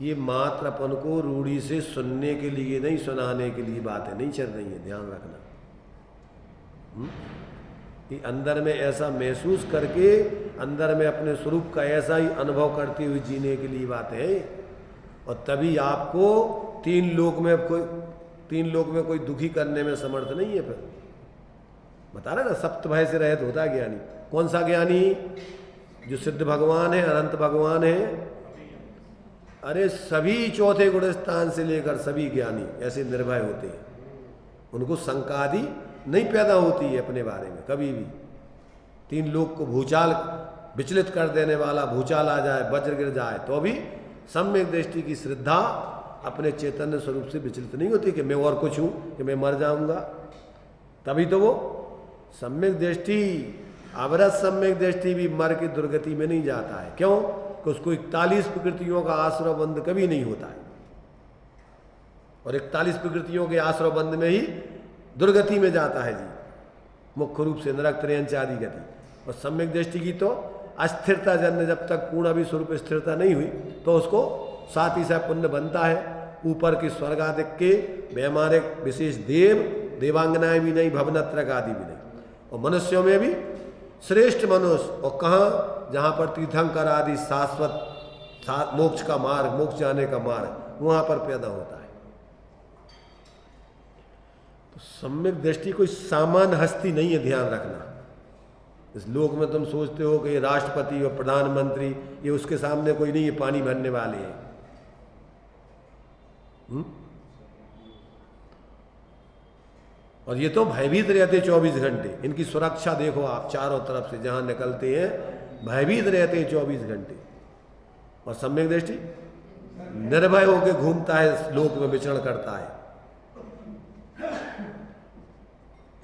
ये मात्र अपन को रूढ़ी से सुनने के लिए नहीं, सुनाने के लिए बातें नहीं चल रही है, ध्यान रखना। कि अंदर में ऐसा महसूस करके, अंदर में अपने स्वरूप का ऐसा ही अनुभव करते हुए जीने के लिए बातें हैं, और तभी आपको तीन लोक में कोई दुखी करने में समर्थ नहीं है। फिर बता रहे ना, सप्त भय से रहित होता है ज्ञानी। कौन सा ज्ञानी? जो सिद्ध भगवान है, अनंत भगवान है। अरे सभी चौथे गुण स्थान से लेकर सभी ज्ञानी ऐसे निर्भय होते हैं, उनको शंकादि नहीं पैदा होती है अपने बारे में कभी भी। तीन लोक को भूचाल विचलित कर देने वाला भूचाल आ जाए, वज्र गिर जाए, तो भी सम्यक दृष्टि की श्रद्धा अपने चैतन्य स्वरूप से विचलित नहीं होती कि मैं और कुछ हूं, कि मैं मर जाऊंगा। तभी तो वो सम्यक दृष्टि, अवरत सम्यक दृष्टि भी मर की दुर्गति में नहीं जाता है। क्यों? कि उसको 41 प्रकृतियों का आश्रय बंध कभी नहीं होता है, और 41 प्रकृतियों के आश्रय बंध में ही दुर्गति में जाता है जी, मुख्य रूप से नरक त्रयंच आदि गति। और सम्यक दृष्टि की तो अस्थिरता जन्य, जब तक पूर्ण भी स्वरूप स्थिरता नहीं हुई तो उसको साथ ही साथ पुण्य बनता है। ऊपर के स्वर्ग आदि के वैमानिक विशेष देव देवांगनाएं भी नहीं, भवनत्रक आदि भी नहीं, और मनुष्यों में भी श्रेष्ठ मनुष्य, और कहाँ? जहाँ पर तीर्थंकर आदि शाश्वत मोक्ष का मार्ग, मोक्ष जाने का मार्ग, वहाँ पर पैदा होता है। तो सम्यक दृष्टि कोई सामान्य हस्ती नहीं है, ध्यान रखना। इस लोक में तुम सोचते हो कि ये राष्ट्रपति और प्रधानमंत्री ये उसके सामने कोई नहीं, ये पानी भरने वाले हैं। और ये तो भयभीत रहते 24 घंटे। इनकी सुरक्षा देखो आप, चारों तरफ से जहां निकलते हैं भयभीत रहते हैं 24 घंटे। और सम्यक दृष्टि निर्भय होकर घूमता है, इस लोक में विचरण करता है।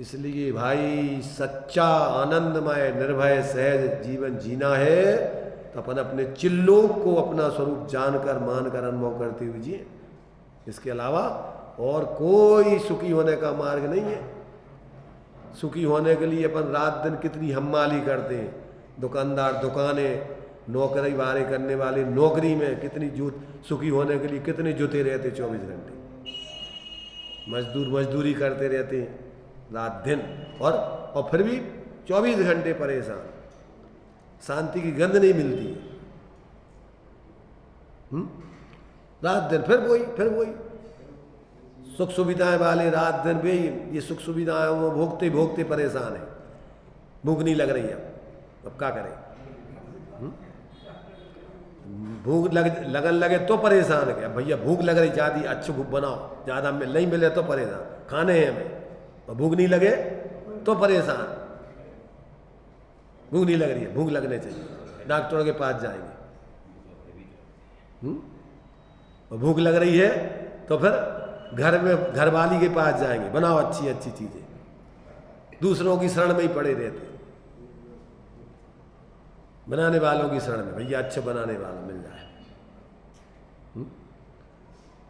इसलिए भाई सच्चा आनंदमय निर्भय सहज जीवन जीना है तो अपन अपने चिल्लोक को अपना स्वरूप जानकर मानकर अनुभव करते हुए जिए। इसके अलावा और कोई सुखी होने का मार्ग नहीं है। सुखी होने के लिए अपन रात दिन कितनी हम्माली करते हैं, दुकानदार दुकानें, नौकरी वारे करने वाले नौकरी में कितनी जूत, सुखी होने के लिए कितने जुटे रहते 24 घंटे। मजदूर मजदूरी करते रहते हैं रात दिन, और फिर भी 24 घंटे परेशान, शांति की गंध नहीं मिलती। रात दिन फिर वही सुख सुविधाएं वाले रात दिन भी ये सुख सुविधाएं वो भोगते भोगते परेशान है। भूख नहीं लग रही है, अब क्या करें? भूख लगन लगे तो परेशान है। अब भैया भूख लग रही ज़्यादा, अच्छी भूख बनाओ, ज़्यादा नहीं मिले तो परेशान, खाने हैं हमें, और भूख नहीं लगे तो परेशान। भूख नहीं लग रही है, भूख लगने चाहिए, डॉक्टरों के पास जाएंगे। और भूख लग रही है तो फिर घर में घरवाली के पास जाएंगे, बनाओ अच्छी अच्छी चीजें। दूसरों की शरण में ही पड़े रहते, बनाने वालों की शरण में, भैया अच्छे बनाने वाला मिल जाए।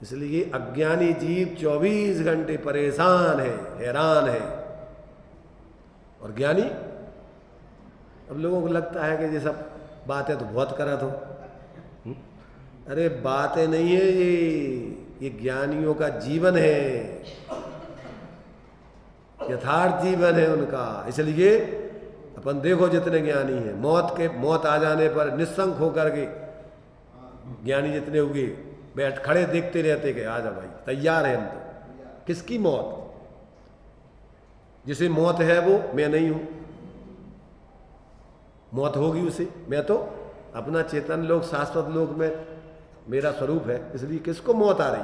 इसलिए अज्ञानी जीव 24 घंटे परेशान है, हैरान है। और ज्ञानी, अब लोगों को लगता है कि ये सब बातें तो बहुत करत हो। अरे बातें नहीं है, ये ज्ञानियों का जीवन है, यथार्थ जीवन है उनका। इसलिए अपन देखो जितने ज्ञानी हैं, मौत आ जाने पर निस्संक होकर के ज्ञानी जितने हुए बैठ खड़े देखते रहते कि आजा भाई तैयार है हम तो। किसकी मौत? जिसे मौत है वो मैं नहीं हूं, मौत होगी उसे। मैं तो अपना चेतन लोक शाश्वत लोक में मेरा स्वरूप है, इसलिए किसको मौत आ रही?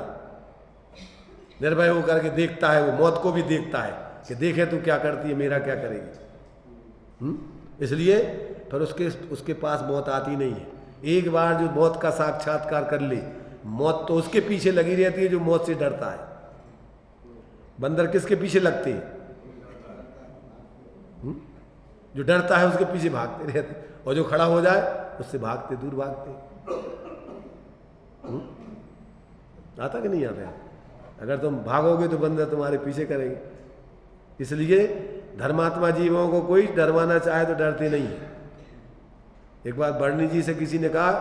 निर्भय होकर के देखता है, वो मौत को भी देखता है कि देखे तू क्या करती है, मेरा क्या करेगी। इसलिए फिर उसके पास मौत आती नहीं है। एक बार जो मौत का साक्षात्कार कर ले, मौत तो उसके पीछे लगी रहती है जो मौत से डरता है। बंदर किसके पीछे लगते हैं? जो डरता है उसके पीछे भागते रहते, और जो खड़ा हो जाए उससे भागते, दूर भागते। आता कि नहीं आता? अगर तुम भागोगे तो बंदर तुम्हारे पीछे करेंगे। इसलिए धर्मात्मा जीवों को कोई डरवाना चाहे तो डरते नहीं है। एक बार बर्णी जी से किसी ने कहा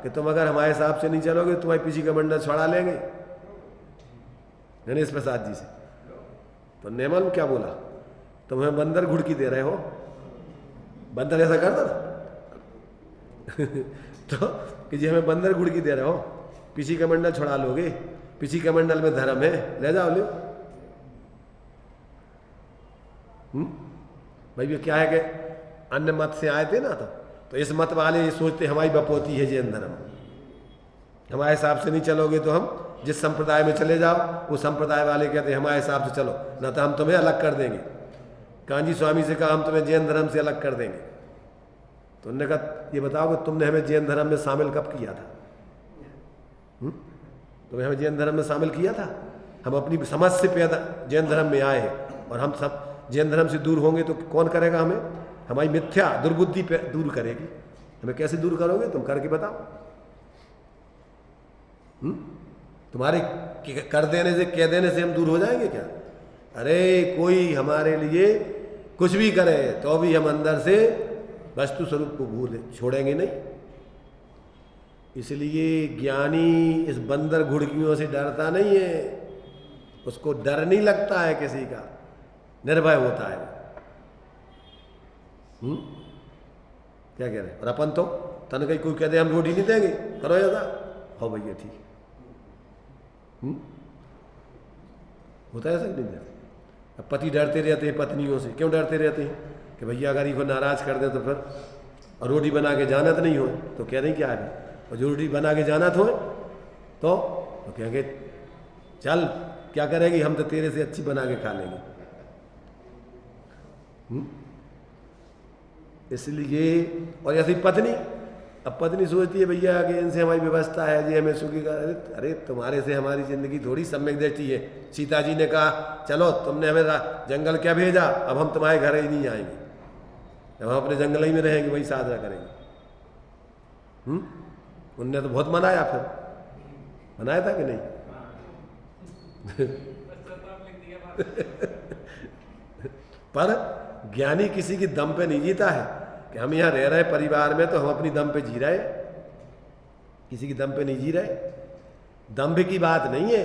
कि तुम अगर हमारे हिसाब से नहीं चलोगे तुम्हारे पीछे का मंडल छुड़ा लेंगे, गणेश प्रसाद जी से। तो नेमल क्या बोला? तुम्हें बंदर घुड़की दे रहे हो। बंदर ऐसा करता था तो कि जी हमें बंदर घुड़की दे रहे हो, पीछे का मंडल छुड़ा लोगे, पीछे का मंडल में धर्म है, ले जाओ ले। भाई ये क्या है कि अन्य मत से आए थे ना, तो इस मत वाले ये सोचते हमारी बपोती है जैन धर्म, हमारे हिसाब से नहीं चलोगे तो हम जिस संप्रदाय में चले जाओ, वो संप्रदाय वाले कहते हैं हमारे हिसाब से चलो, ना तो हम तुम्हें अलग कर देंगे। कांजी स्वामी से कहा हम तुम्हें जैन धर्म से अलग कर देंगे। तो उन्होंने कहा ये बताओ कि तुमने हमें जैन धर्म में शामिल कब किया था? तुम्हें हमें जैन धर्म में शामिल किया था? हम अपनी समझ से पैदा जैन धर्म में आए हैं, और हम सब जैन धर्म से दूर होंगे तो कौन करेगा हमें? हमारी मिथ्या दुर्बुद्धि पे दूर करेगी। हमें कैसे दूर करोगे? तुम करके बताओ। तुम्हारे कर देने से, कह देने से हम दूर हो जाएंगे क्या? अरे कोई हमारे लिए कुछ भी करे तो भी हम अंदर से वस्तु स्वरूप को भूल छोड़ेंगे नहीं। इसलिए ज्ञानी इस बंदर घुड़कियों से डरता नहीं है, उसको डर नहीं लगता है किसी का, निर्भय होता है। क्या कह रहे? और अपन तो तन कहीं कोई कह दे हम रोटी नहीं देंगे, करो ऐसा, हो भैया ठीक। होता है ऐसा नहीं? अब पति डरते रहते हैं पत्नियों से, क्यों डरते रहते हैं? कि भैया अगर इनको नाराज कर दे तो फिर, और रोटी बना के जाना तो नहीं हो, तो कह रही क्या है, और जो रोटी बना के जाना तो कहेंगे चल क्या करेगी, हम तो तेरे से अच्छी बना के खा लेंगे। इसलिए, और ऐसी पत्नी, अब पत्नी सोचती है भैया कि इनसे हमारी व्यवस्था है जी, हमें सुखी कर, अरे तुम्हारे से हमारी जिंदगी थोड़ी सम्यक दृष्टि है। सीता जी ने कहा चलो तुमने हमें जंगल क्या भेजा, अब हम तुम्हारे घर ही नहीं आएंगे, अब हम अपने जंगल ही में रहेंगे, वही साधना करेंगे। उनने तो बहुत मनाया, फिर मनाया था कि नहीं? पर ज्ञानी किसी की दम पे नहीं जीता है कि हम यहाँ रह रहे परिवार में तो हम अपनी दम पे जी रहे, किसी की दम पे नहीं जी रहे। दम्भ की बात नहीं है,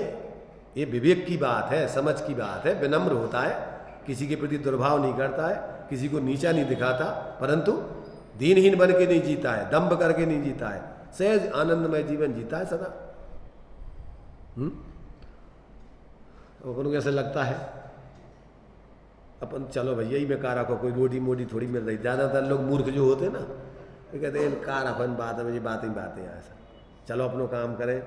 ये विवेक की बात है, समझ की बात है। विनम्र होता है, किसी के प्रति दुर्भाव नहीं करता है, किसी को नीचा नहीं दिखाता, परंतु दीनहीन बन के नहीं जीता है, दम्भ करके नहीं जीता है, सहज आनंदमय जीवन जीता है सदा। अपन को कैसे लगता है, अपन चलो भैया ही में कारा को कोई रोटी मोटी थोड़ी मिल रही। ज़्यादातर लोग मूर्ख जो होते हैं ना, वो कहते हैं कारा अपन बात है, मुझे बातें हैं ऐसा, चलो अपनो काम करें।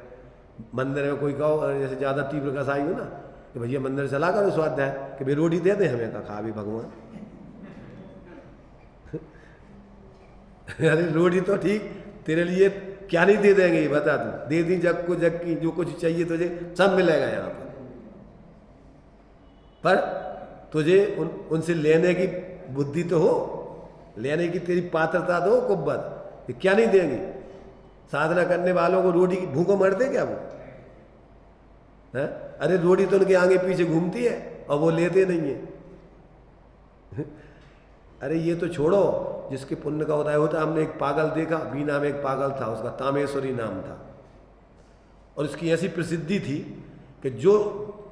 मंदिर में कोई कहो जैसे ज़्यादा तीव्र कसाई हो ना, कि भैया मंदिर चला करो स्वाध्याय, कि भाई रोटी दे दे हमें, का खा भी भगवान। अरे रोटी तो ठीक, तेरे लिए क्या नहीं दे देंगे ये बता, तू दे दी जग को जग की, जो कुछ चाहिए तुझे सब मिलेगा यहाँ पर तुझे उनसे लेने की बुद्धि तो हो, लेने की तेरी पात्रता तो हो, कुब्बत ये क्या नहीं देंगे। साधना करने वालों को रोटी की भूखों मरते क्या वो है? अरे रोटी तो उनके आगे पीछे घूमती है और वो लेते नहीं है। अरे ये तो छोड़ो, जिसके पुण्य का उदय होता। हमने एक पागल देखा, बीना में एक पागल था, उसका तामेश्वरी नाम था, और उसकी ऐसी प्रसिद्धि थी कि जो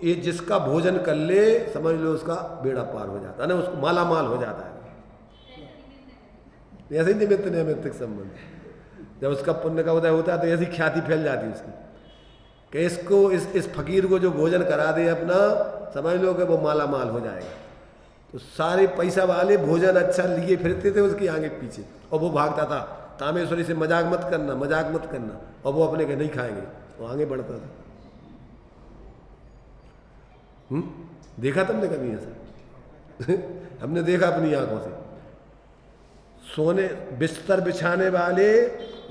ये जिसका भोजन कर ले समझ लो उसका बेड़ा पार हो जाता है ना, उसको माला माल हो जाता है। ऐसे ही निमित्त नैमित्तिक संबंध, जब उसका पुण्य का उदय होता है तो ऐसी ख्याति फैल जाती है उसकी कि इसको इस फकीर को जो भोजन करा दे अपना, समझ लो कि वो माला माल हो जाएगा। तो सारे पैसा वाले भोजन अच्छा लिए फिरते थे उसके आगे पीछे, और वो भागता था तामेश्वरी से मजाक मत करना, मजाक मत करना, और वो अपने के नहीं खाएंगे, वो आगे बढ़ता था। देखा तुमने कभी ऐसा? हमने देखा अपनी आंखों से। सोने बिस्तर बिछाने वाले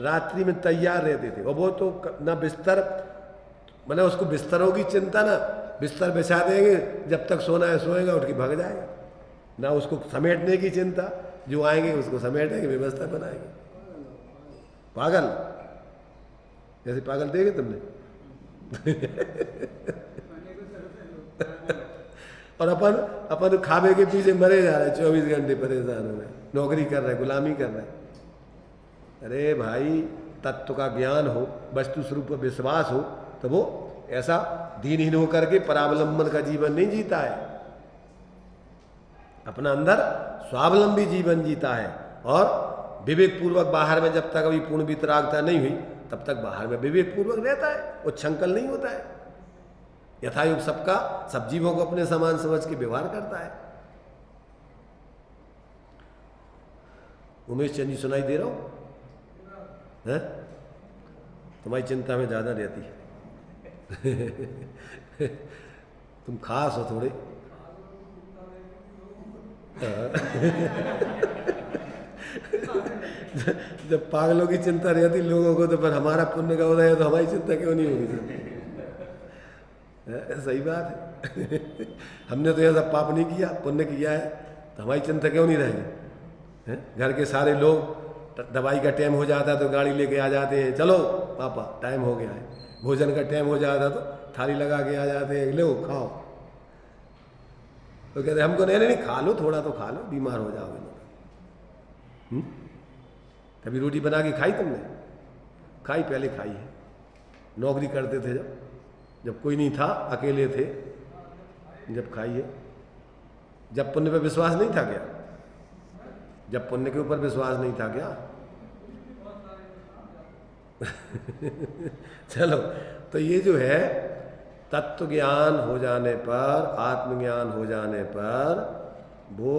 रात्रि में तैयार रहते थे, और वो तो ना बिस्तर, मतलब उसको बिस्तरों की चिंता ना, बिस्तर बिछा देंगे जब तक सोना है सोएगा, उठ के भाग जाएगा, ना उसको समेटने की चिंता, जो आएंगे उसको समेटेंगे, व्यवस्था बनाएंगे। पागल, जैसे पागल देखे तुमने। और अपन खावे के पीछे मरे जा रहे हैं, 24 घंटे परेशान हो रहे, नौकरी कर रहे, गुलामी कर रहे। अरे भाई, तत्व का ज्ञान हो, वस्तु स्वरूप पर विश्वास हो, तो वो ऐसा दीनहीन होकर के परावलंबन का जीवन नहीं जीता है, अपना अंदर स्वावलंबी जीवन जीता है। और विवेक पूर्वक बाहर में जब तक अभी पूर्ण वितरागता नहीं हुई तब तक बाहर में विवेक पूर्वक रहता है, वो छंकल नहीं होता है, यथायुग सबका, सब जीवों को अपने समान समझ के व्यवहार करता है। उमेश चंद जी सुनाई दे रहा हूं? तुम्हारी चिंता में ज्यादा रहती है। तुम खास हो थोड़े। जब पागलों की चिंता रहती लोगों को, तो फिर हमारा पुण्य का उदय है तो हमारी चिंता क्यों नहीं होगी? सही बात है। हमने तो ऐसा पाप नहीं किया, पुण्य किया है, तो हमारी चिंता क्यों नहीं रहेगी? घर के सारे लोग, दवाई का टाइम हो जाता है तो गाड़ी लेके आ जाते हैं, चलो पापा टाइम हो गया है, भोजन का टाइम हो जाता तो थाली लगा के आ जाते हैं, लो खाओ। तो कहते हमको नहीं खा लो, थोड़ा तो खा लो, बीमार हो जाओगे। कभी रोटी बना के खाई तुमने? खाई, पहले खाई है। नौकरी करते थे जब कोई नहीं था, अकेले थे, जब खाई है। जब पुण्य पे विश्वास नहीं था क्या? जब पुण्य के ऊपर विश्वास नहीं था क्या? चलो, तो ये जो है तत्व ज्ञान हो जाने पर, आत्मज्ञान हो जाने पर, वो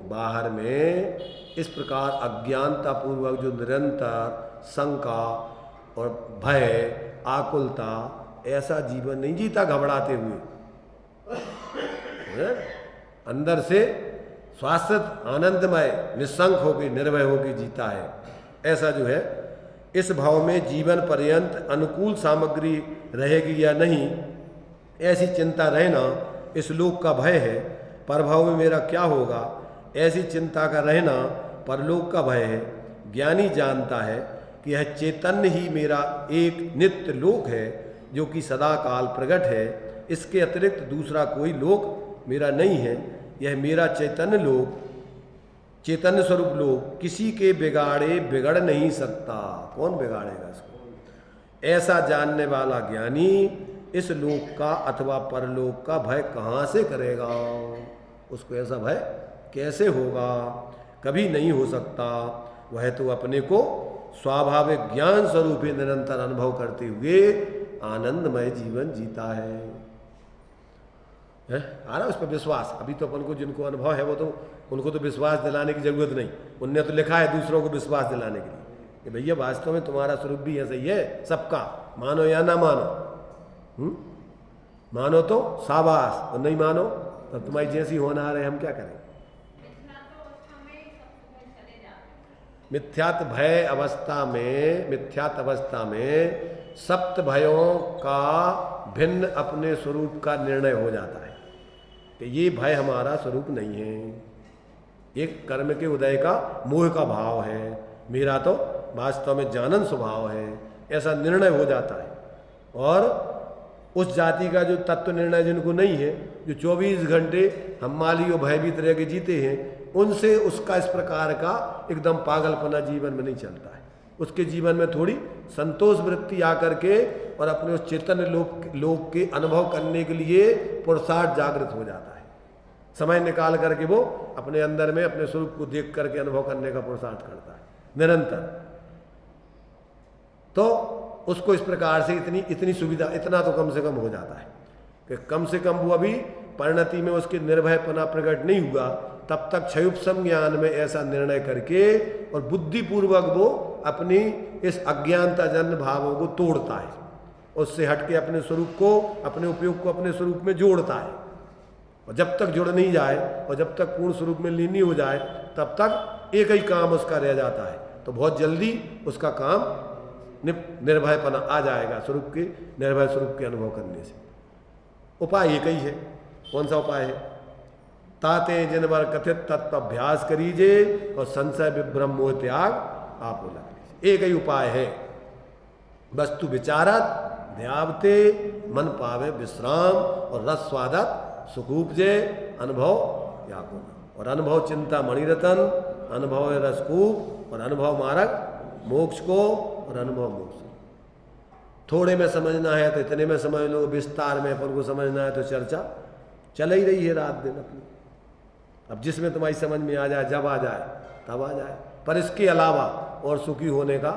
बाहर में इस प्रकार अज्ञानता पूर्वक जो निरंतर शंका और भय, आकुलता, ऐसा जीवन नहीं जीता घबराते हुए, अंदर से शाश्वत आनंदमय निस्संक होकर निर्भय होकर जीता है। ऐसा जो है, इस भाव में जीवन पर्यंत अनुकूल सामग्री रहेगी या नहीं, ऐसी चिंता रहना इस लोक का भय है। परभाव में मेरा क्या होगा, ऐसी चिंता का रहना परलोक का भय है। ज्ञानी जानता है कि यह चैतन्य ही मेरा एक नित्य लोक है, जो कि सदा काल प्रकट है। इसके अतिरिक्त दूसरा कोई लोक मेरा नहीं है। यह मेरा चैतन्य लोक, चैतन्य स्वरूप लोक किसी के बिगाड़े बिगड़ नहीं सकता। कौन बिगाड़ेगा इसको? ऐसा जानने वाला ज्ञानी इस लोक का अथवा परलोक का भय कहाँ से करेगा? उसको ऐसा भय कैसे होगा? कभी नहीं हो सकता। वह तो अपने को स्वाभाविक ज्ञान स्वरूप ही निरंतर अनुभव करते हुए आनंदमय जीवन जीता है। आ रहा उस पर विश्वास? अभी तो अपन को जिनको अनुभव है वो तो उनको तो विश्वास दिलाने की जरूरत नहीं। उनने तो लिखा है दूसरों को विश्वास दिलाने के लिए कि भैया वास्तव में तुम्हारा स्वरूप भी ऐसा ही है सबका, मानो या ना मानो। मानो तो शाबाश, और नहीं मानो तो तुम्हारी जैसी होना रहे, हम क्या करें? मिथ्यात्व भय अवस्था में, मिथ्यात्व अवस्था में सप्त भयों का भिन्न अपने स्वरूप का निर्णय हो जाता है कि ये भय हमारा स्वरूप नहीं है, एक कर्म के उदय का मोह का भाव है, मेरा तो वास्तव में जानन स्वभाव है, ऐसा निर्णय हो जाता है। और उस जाति का जो तत्व निर्णय जिनको नहीं है, जो 24 घंटे हम माली और भयभीत रह के जीते हैं, उनसे उसका इस प्रकार का एकदम पागलपना जीवन में नहीं चलता है। उसके जीवन में थोड़ी संतोष वृत्ति आकर के और अपने उस चैतन्य लोक के अनुभव करने के लिए पुरुषार्थ जागृत हो जाता है। समय निकाल करके वो अपने अंदर में अपने स्वरूप को देख करके अनुभव करने का पुरुषार्थ करता है निरंतर। तो उसको इस प्रकार से इतनी सुविधा, इतना तो कम से कम हो जाता है कि कम से कम वो अभी परिणति में उसके निर्भयपना प्रकट नहीं हुआ, तब तक क्षयुपसम ज्ञान में ऐसा निर्णय करके और बुद्धिपूर्वक वो अपनी इस अज्ञानता जन्य भावों को तोड़ता है, उससे हटके अपने स्वरूप को, अपने उपयोग को अपने स्वरूप में जोड़ता है। और जब तक जुड़ नहीं जाए और जब तक पूर्ण स्वरूप में लीन नहीं हो जाए, तब तक एक ही काम उसका रह जाता है। तो बहुत जल्दी उसका काम निर्भयपना आ जाएगा, स्वरूप के निर्भय स्वरूप के अनुभव करने से। उपाय एक ही है। कौन सा उपाय है? ताते जिन बार कथित तत्व अभ्यास करीजे और संशय विभ्रम मोह त्याग आप लग लीजिए। एक ही उपाय है, वस्तु विचारत ध्यावते मन पावे विश्राम और रस स्वादत सुख उपजे अनुभव याकुन। और अनुभव चिंता मणिरतन, अनुभव रसकूप और अनुभव मार्ग मोक्ष को और अनुभव मोक्ष। थोड़े में समझना है तो इतने में समझ लो, विस्तार में अपन को समझना है तो चर्चा चल ही रही है रात दिन अपनी। अब जिसमें तुम्हारी समझ में आ जाए, जब आ जाए तब आ जाए। पर इसके अलावा और सुखी होने का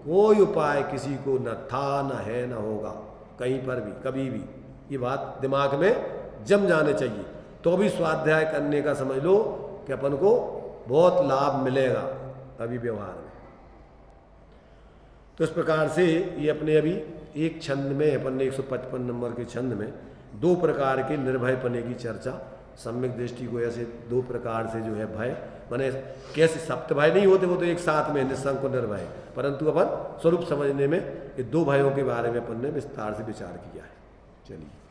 कोई उपाय किसी को न था, न है, न होगा कहीं पर भी, कभी भी। ये बात दिमाग में जम जाने चाहिए। तो भी स्वाध्याय करने का समझ लो कि अपन को बहुत लाभ मिलेगा अभी व्यवहार में। तो इस प्रकार से ये अपने अभी एक छंद में, अपन ने 155 नंबर के छंद में 2 प्रकार के निर्भयपने की चर्चा, सम्यक दृष्टि को ऐसे 2 प्रकार से जो है भय, माने कैसे सप्त भय नहीं होते, वो तो एक साथ में निस्संक निर्भय, परंतु अपन स्वरूप समझने में ये 2 भयों के बारे में अपन ने विस्तार से विचार किया है। चलिए।